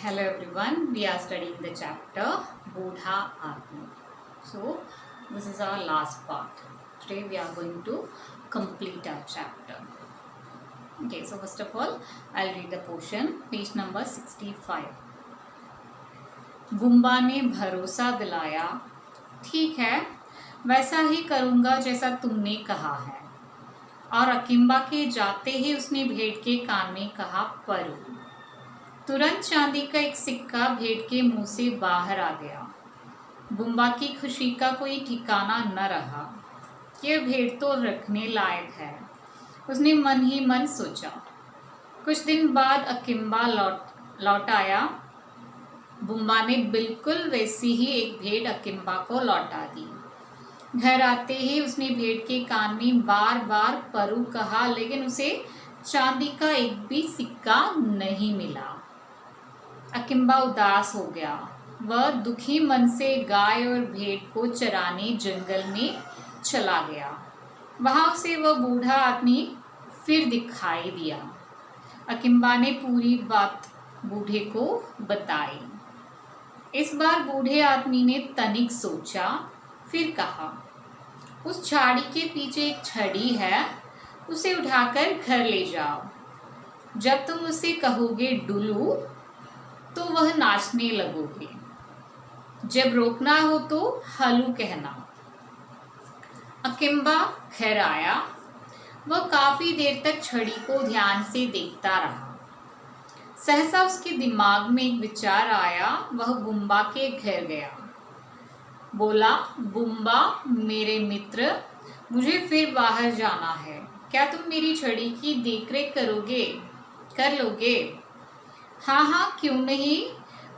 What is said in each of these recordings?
Hello everyone, we are studying the chapter Budha Atma. So this is our last part. Today we are going to complete our chapter. Okay, so first of all I'll read the portion, page number 65. बुम्बा ने भरोसा दिलाया, ठीक है वैसा ही करूँगा जैसा तुमने कहा है। और अकिम्बा के जाते ही उसने भेड़ के कान में कहा परू। तुरंत चांदी का एक सिक्का भेड़ के मुंह से बाहर आ गया। बुम्बा की खुशी का कोई ठिकाना न रहा। यह भेड़ तो रखने लायक है, उसने मन ही मन सोचा। कुछ दिन बाद अकिम्बा लौट आया। बुम्बा ने बिल्कुल वैसी ही एक भेड़ अकिम्बा को लौटा दी। घर आते ही उसने भेड़ के कान में बार बार परू कहा, लेकिन उसे चांदी का एक भी सिक्का नहीं मिला। अकिम्बा उदास हो गया। वह दुखी मन से गाय और भेड़ को चराने जंगल में चला गया। वहां उसे वह बूढ़ा आदमी फिर दिखाई दिया। अकिम्बा ने पूरी बात बूढ़े को बताई। इस बार बूढ़े आदमी ने तनिक सोचा, फिर कहा, उस झाड़ी के पीछे एक छड़ी है, उसे उठाकर घर ले जाओ। जब तुम उसे कहोगे डुलू तो वह नाचने लगोगे। जब रोकना हो तो हलू कहना। अकिम्बा घर आया। वह काफी देर तक छड़ी को ध्यान से देखता रहा। सहसा उसके दिमाग में एक विचार आया। वह बुम्बा के घर गया। बोला, बुम्बा मेरे मित्र, मुझे फिर बाहर जाना है। क्या तुम मेरी छड़ी की देखरेख कर लोगे? हाँ क्यों नहीं।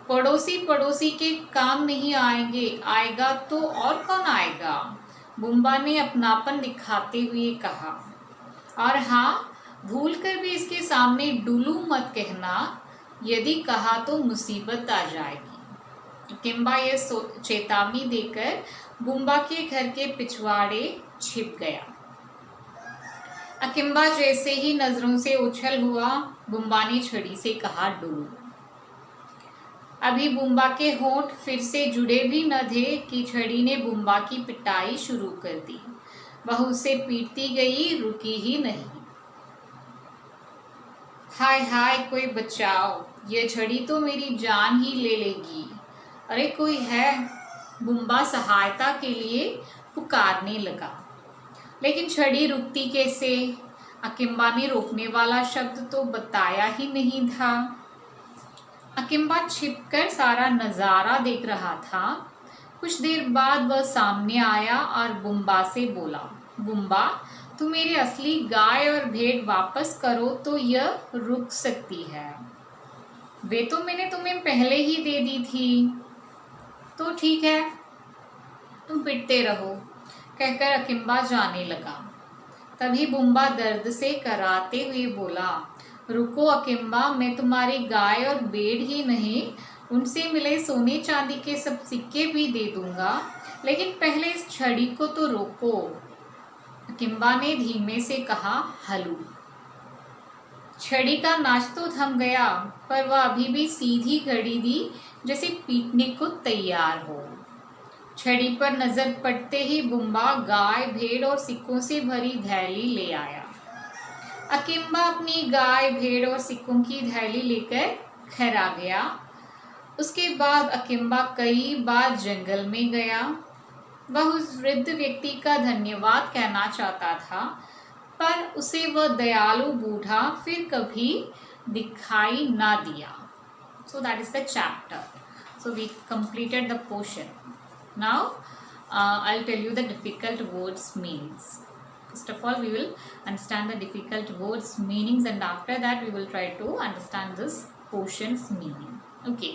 पड़ोसी के काम नहीं आएगा तो और कौन आएगा? बुम्बा ने अपनापन दिखाते हुए कहा। और हाँ, भूल कर भी इसके सामने डुलू मत कहना, यदि कहा तो मुसीबत आ जाएगी। किम्बा यह चेतावनी देकर बुम्बा के घर के पिछवाड़े छिप गया। अकिम्बा जैसे ही नजरों से उछल हुआ, बुम्बा ने छड़ी से कहा डुलू। अभी बुम्बा के होंठ फिर से जुड़े भी न थे कि छड़ी ने बुम्बा की पिटाई शुरू कर दी। वह उसे पीटती गई, रुकी ही नहीं। हाय कोई बचाओ, यह छड़ी तो मेरी जान ही ले लेगी। अरे कोई है? बुम्बा सहायता के लिए पुकारने लगा, लेकिन छड़ी रुकती कैसे? अकिम्बा ने रोकने वाला शब्द तो बताया ही नहीं था। अकिम्बा छिपकर सारा नज़ारा देख रहा था। कुछ देर बाद वह सामने आया और बुम्बा से बोला, बुम्बा तुम मेरी असली गाय और भेड़ वापस करो तो यह रुक सकती है। वे तो मैंने तुम्हें पहले ही दे दी थी। तो ठीक है, तुम पिटते रहो, कहकर अकिम्बा जाने लगा। तभी बुम्बा दर्द से कराते हुए बोला, रुको अकिम्बा, मैं तुम्हारी गाय और भेड़ ही नहीं, उनसे मिले सोने चांदी के सब सिक्के भी दे दूंगा, लेकिन पहले इस छड़ी को तो रोको। अकिम्बा ने धीमे से कहा, हलू। छड़ी का नाच तो थम गया, पर वह अभी भी सीधी खड़ी थी, जैसे पीटने को तैयार हो। छड़ी पर नजर पड़ते ही बुम्बा गाय, भेड़ और सिक्कों से भरी थैली ले आया। अकिम्बा अपनी गाय, भेड़ और सिक्कों की थैली लेकर घर आ गया। उसके बाद अकिम्बा कई बार जंगल में गया। वह उस वृद्ध व्यक्ति का धन्यवाद कहना चाहता था, पर उसे वह दयालु बूढ़ा फिर कभी दिखाई ना दिया। So that is the chapter. So we completed the portion. Now I'll tell you the difficult words meanings. First of all, we will understand the difficult words meanings, and after that we will try to understand this portion's meaning. Okay.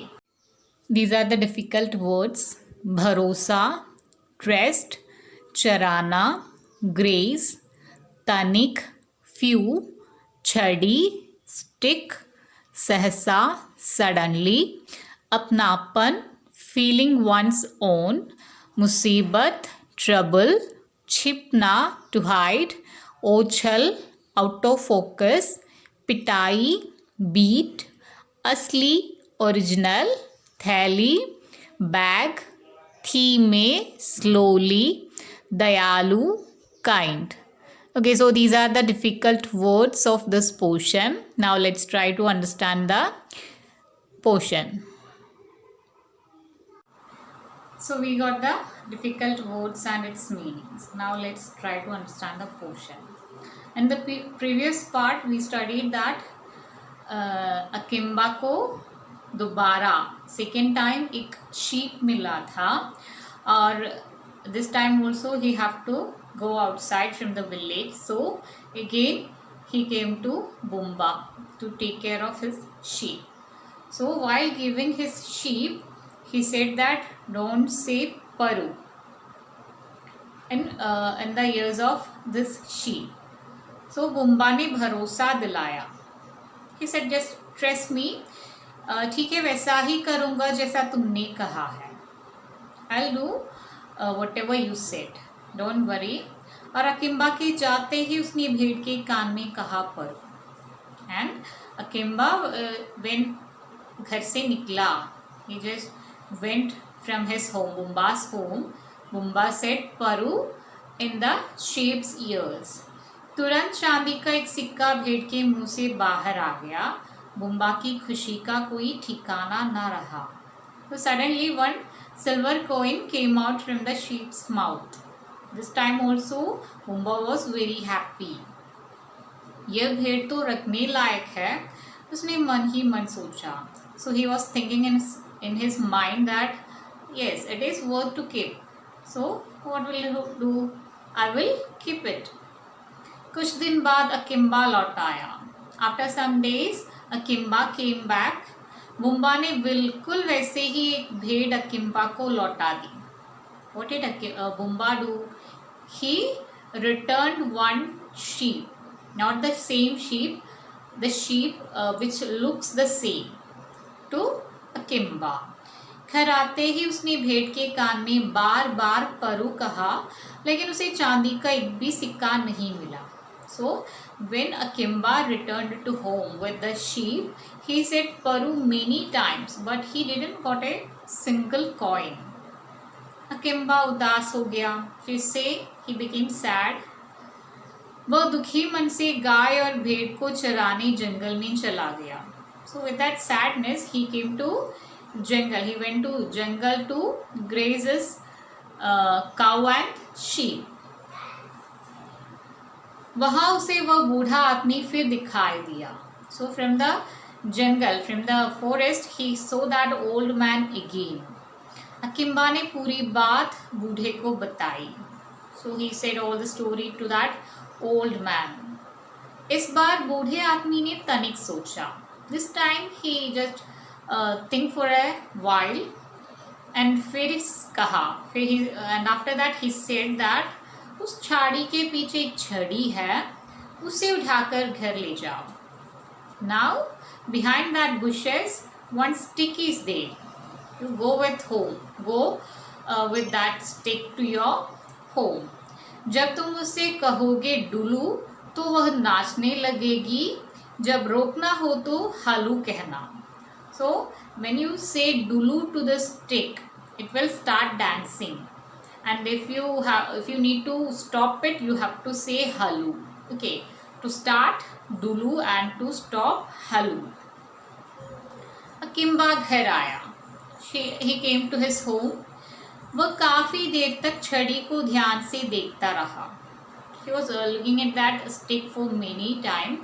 These are the difficult words: bharosa, trust, charana, graze, tanik, few, chadi, stick, सहसा, suddenly, अपनापन, feeling one's own, मुसीबत, trouble, छिपना, to hide, ओछल, out of focus, पिटाई, beat, असली, original, थैली, bag, थी में, slowly, dayalu, kind. Okay, so these are the difficult words of this portion. Now let's try to understand the portion. So we got the difficult words and its meanings. Now let's try to understand the portion. In the previous part we studied that अकिम्बा को दोबारा second time एक sheep मिला था और this time also he have to go outside from the village, so again he came to Bumba to take care of his sheep. So while giving his sheep he said that don't say Paru in the ears of this sheep. So Bumba ने भरोसा दिलाया. He said just trust me, ठीक है वैसा ही करूँगा जैसा तुमने कहा है. I'll do whatever you said. Don't worry. और अकिम्बा के जाते ही उसने भेड़ के कान में कहा पर. एंड अकिम्बा वेन घर से निकला, he just went from his home, Bumba's home. Bumba said परु इन द शेप्स ईयर्स. तुरंत चांदी का एक सिक्का भेड़ के मुंह से बाहर आ गया. बुम्बा की खुशी का कोई ठिकाना न रहा. तो suddenly one silver coin came out from the sheep's mouth. This time also Bumba was very happy. यह भेड़ तो रखने लायक है, उसने मन ही मन सोचा. So he was thinking in his mind that yes, it is worth to keep. So what will you do? I will keep it. कुछ दिन बाद अकिम्बा लौट आया. After some days अकिम्बा came back. बुम्बा ने बिल्कुल वैसे ही एक भेड़ अकिम्बा को लौटा दी. What did Bumba do? He returned one sheep, not the same sheep, the sheep which looks the same, to Akimba. घर आते ही उसने भेड़ के कान में बार बार परु कहा, लेकिन उसे चांदी का एक भी सिक्का नहीं मिला. So when Akimba returned to home with the sheep, he said Paru many times, but he didn't got a single coin. अकिम्बा उदास हो गया. फिर से ही बिकेम सैड. वह दुखी मन से गाय और भेड़ को चराने जंगल में चला गया. So with that sadness he came to jungle. He went to jungle to graze his cow and sheep. वहाँ उसे वह बूढ़ा आदमी फिर दिखाई दिया. So from the jungle, from the forest, he saw that old man again. Akimba ने पूरी बात बूढ़े को बताई. So he said all the story to that old man. इस बार बूढ़े आदमी ने तनिक सोचा. This time he just think for a while and फिर कहा, and after that he said that उस झाड़ी के पीछे एक छड़ी है, उसे उठाकर घर ले जाओ. Now behind that bushes one stick is there. You go with home. Go with that stick to your home. जब तुम उससे कहोगे डुलू तो वह नाचने लगेगी. जब रोकना हो तो हलू कहना. So when you say डुलू to the stick, it will start dancing. And if you need to stop it, you have to say halu. Okay. To start डुलू and to stop हलू. अकिम्बा घर आया. He came to his home. वह काफ़ी देर तक छड़ी को ध्यान से देखता रहा. He was looking at that stick for many time.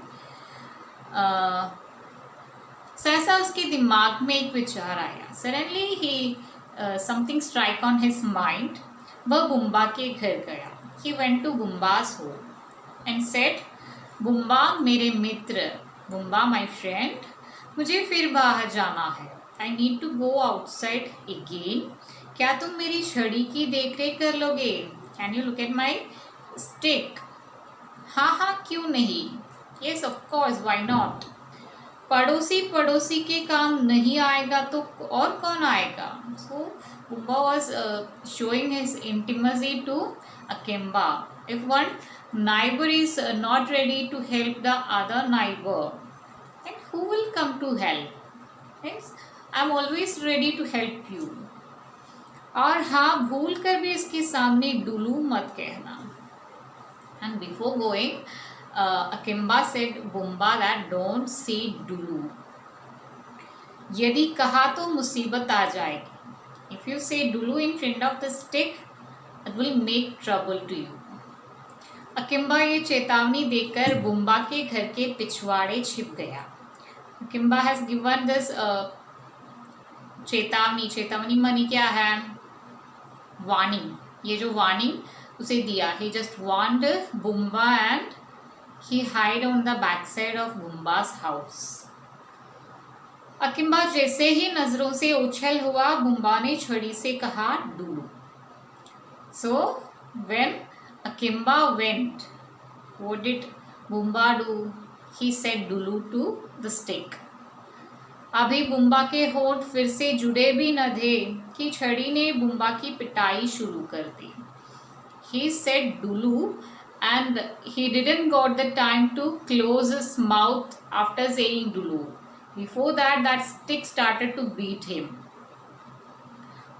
सहसा उसके दिमाग में एक विचार आया. Suddenly he something strike on his mind. वह बुम्बा के घर गया. He went to Bumba's home and said, बुम्बा मेरे मित्र, बुम्बा my friend, मुझे फिर बाहर जाना है. I need to go outside again. क्या तुम मेरी छड़ी की देख रेख कर लोगे? Can you look at my stick? हाँ क्यों नहीं. Yes of course, why not. पड़ोसी के काम नहीं आएगा तो और कौन आएगा. So Bumba was showing his intimacy to Akimba. If one neighbor is not ready to help the other neighbor, then who will come to help? Yes. I am always ready to help you. और हाँ, भूल कर भी इसके सामने डुलू मत कहना। And before going Akimba said Bumba that don't say डुलू। यदि कहा तो मुसीबत आ जाएगी। इफ यू से डुलू in front of the stick it will make trouble to you. Akimba ये चेतावनी देकर बुम्बा के घर के पिछवाड़े छिप गया। अकिम्बा हैज गिवन दिस चेतावनी। चेतावनी मानी क्या है? वार्निंग। ये जो वार्निंग उसे दिया। He just warned Bumba and he hide on the back side of Bumba's house. Akimba जैसे ही नजरों से उछल हुआ, बुम्बा ने छड़ी से कहा डुलू। So when Akimba went, what did Bumba do? He said डुलू टू द स्टिक। अभी बुम्बा के होठ फिर से जुड़े भी न थे कि छड़ी ने बुम्बा की पिटाई शुरू कर दी। He said डुलू and he didn't got the time to close his mouth after saying डुलू. Before that, that stick started to beat him.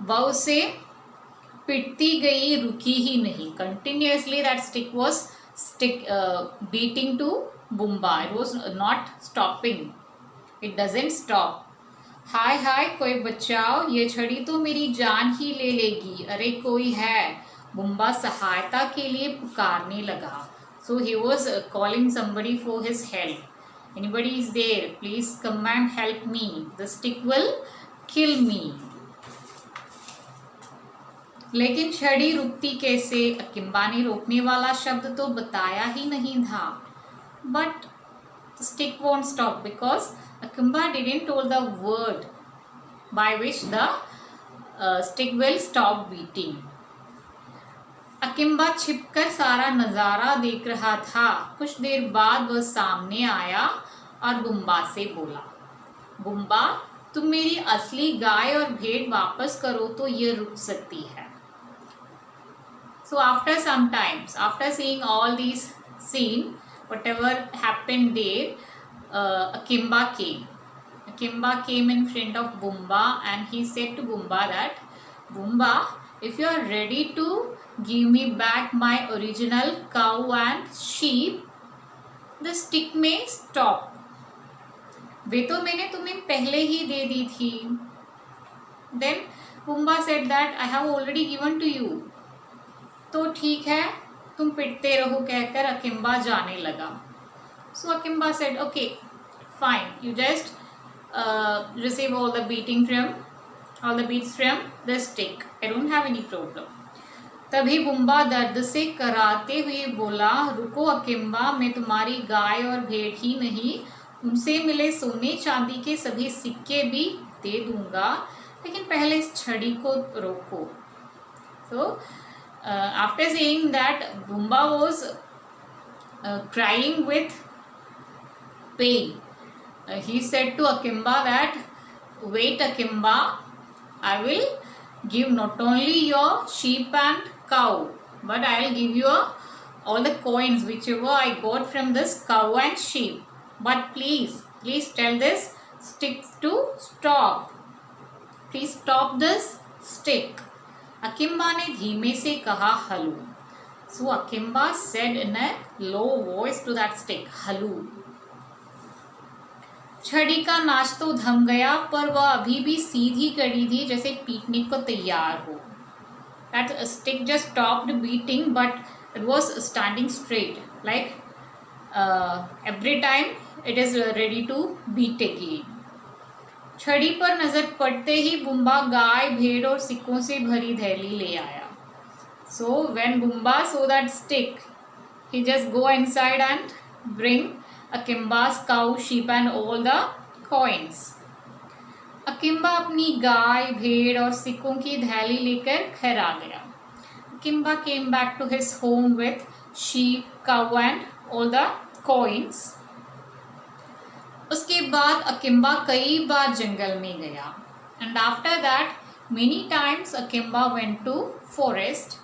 वह उसे पिटती गई, रुकी ही नहीं। Continuously that stick was beating to Bumba. It was not stopping. It doesn't stop. हाय हाय कोई बचाओ, ये छड़ी तो मेरी जान ही ले लेगी। अरे कोई है? बुम्बा सहायता के लिए पुकारने लगा। So he was calling somebody for his help. Anybody is there? Please come and help me. The stick will kill me. लेकिन छड़ी रुकती कैसे? अकिम्बा ने रोकने वाला शब्द तो बताया ही नहीं था। But stick won't stop because Akimba didn't told the word by which the stick will stop beating. Akimba छिपकर सारा नज़ारा देख रहा था। कुछ देर बाद वह सामने आया और बुम्बा से बोला, बुम्बा तुम मेरी असली गाय और भेड़ वापस करो तो ये रुक सकती है। So after some times, after seeing all these scene, whatever happened there, Akimba came. Akimba came in front of Bumba and he said to Bumba that, Bumba, if you are ready to give me back my original cow and sheep, the stick may stop. वे तो मैंने तुम्हें पहले ही दे दी थी। Then Bumba said that I have already given to you. तो ठीक है, तुम पिटते रहो कहकर अकिम्बा जाने लगा। So Akimba said okay fine, you just receive all the beats from the stick, I don't have any problem. तभी बुम्बा दर्द से कराते हुए बोला, रुको अकिम्बा, मैं तुम्हारी गाय और भेड़ ही नहीं, उनसे मिले सोने चांदी के सभी सिक्के भी दे दूंगा, लेकिन पहले इस छड़ी को रोको। तो after saying that, Bumba was crying with pain. He said to Akimba that, wait Akimba, I will give not only your sheep and cow, but I will give you all the coins whichever I got from this cow and sheep. But please tell this stick to stop. Please stop this stick. अकिम्बा ने धीमे से कहा हलू। So Akimba said in a low voice to that stick, हलू। छड़ी का नाच तो थम गया, पर वह अभी भी सीधी खड़ी थी जैसे पीटने को तैयार हो। That stick just stopped beating but it was standing straight like every time it is ready to beat again. छड़ी पर नजर पड़ते ही बुम्बा गाय, भेड़ और सिक्कों से भरी थैली ले आया। So when Bumba saw that stick, he just go inside and bring Akimba's cow, sheep and all the coins. Akimba अपनी गाय, भेड़ और सिक्कों की थैली लेकर घर आ गया। अकिम्बा came back to his home with sheep, cow and all the coins. उसके बाद अकिम्बा कई बार जंगल में गया। And after that many times Akimba went to forest.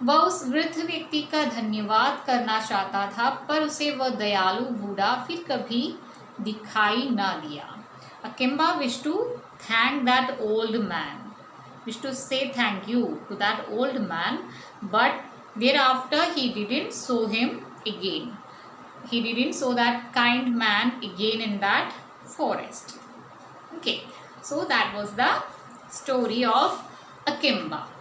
वह उस वृद्ध व्यक्ति का धन्यवाद करना चाहता था, पर उसे वह दयालु बूढ़ा फिर कभी दिखाई ना दिया। Akimba wished to thank that old man, wished to say thank you to that old man, but thereafter he didn't saw him again. He didn't saw that kind man again in that forest. Okay, so that was the story of Akimba.